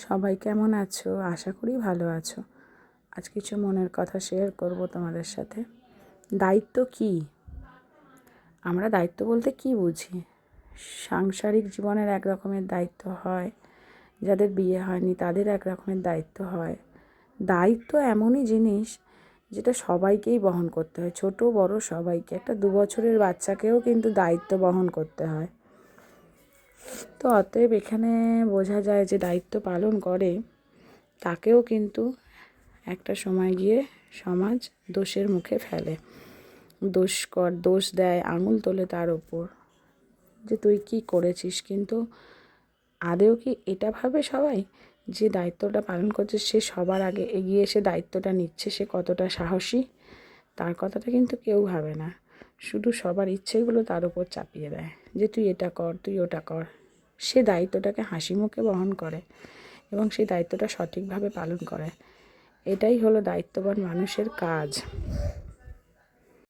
সবাই কেমন আছো? আশা করি ভালো আছো। আজ কিছু মনের কথা শেয়ার করব তোমাদের সাথে। দায়িত্ব কি? আমরা দায়িত্ব বলতে কি বুঝি? সাংসারিক জীবনের এক রকমের দায়িত্ব হয়, যাদের বিয়ে হয়নি তাদের এক রকমের দায়িত্ব হয়। দায়িত্ব এমনই জিনিস যেটা সবাইকেই বহন করতে হয়, ছোট বড় সবাইকে। একটা 2 বছরের বাচ্চাকেও কিন্তু দায়িত্ব বহন করতে হয়। তো অতএব এখানে বোঝা যায় যে দায়িত্ব পালন করে তাকেও কিন্তু একটা সময় গিয়ে সমাজ দোষের মুখে ফেলে, দোষ দেয়, আঙুল তোলে তার ওপর যে তুই কি করেছিস। কিন্তু আদেও কি এটা ভাবে সবাই যে দায়িত্বটা পালন করছে সে সবার আগে এগিয়ে এসে দায়িত্বটা নিচ্ছে, সে কতটা সাহসী? তার কথাটা কিন্তু কেউ ভাবে না। শুধু সবার ইচ্ছেগুলো তার উপর চাপিয়ে দেয় যে তুই এটা কর, তুই ওটা কর। সে দায়িত্বটাকে হাসি মুখে বহন করে এবং সেই দায়িত্বটা সঠিকভাবে পালন করে। এটাই হলো দায়িত্ববান মানুষের কাজ।